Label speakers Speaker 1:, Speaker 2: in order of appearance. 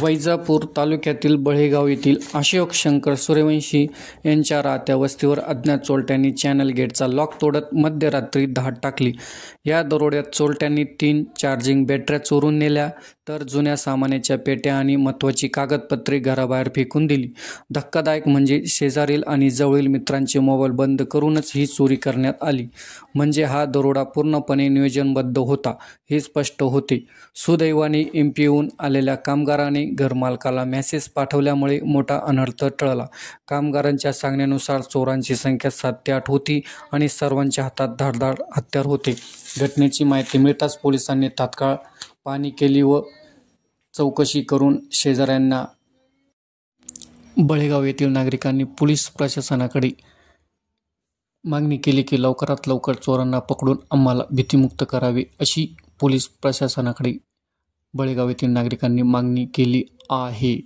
Speaker 1: वैजापूर तालुक्यातील बळेगाव येथील अशोक शंकर सूर्यवंशी यांच्या राहत्या वस्तीवर अज्ञात चोरट्यांनी चॅनल गेटचा लॉक तोडत मध्यरात्री धाड टाकली. या दरोड्यात चोरट्यांनी 3 चार्जिंग बॅटऱ्या चोरून नेल्या तर जुन्या सामानाच्या पेट्या आणि महत्त्वाची कागदपत्रे घराबाहेर फेकून दिली. धक्कादायक म्हणजे शेजारील आणि जवळील मित्रांचे मोबाईल बंद करूनच ही चोरी करण्यात आली. म्हणजे हा दरोडा पूर्णपणे नियोजनबद्ध होता हे स्पष्ट होते. सुदैवाने एमपीहून आलेल्या कामगाराने घरमालकाला मेसेज पाठवल्यामुळे मोठा अनर्थ टळला. कामगारांच्या सांगण्यानुसार चोरांची संख्या 7 ते 8 होती आणि सर्वांच्या हातात धारदार हत्यार होते. घटनेची माहिती मिळताच पोलिसांनी तात्काळ पाहणी केली व चौकशी करून शेजाऱ्यांना बळेगाव येथील नागरिकांनी पोलीस प्रशासनाकडे मागणी केली की लवकरात लवकर चोरांना पकडून आम्हाला भीतीमुक्त करावे, अशी पोलीस प्रशासनाकडे बळेगाव येथील नागरिकांनी मागणी केली आहे.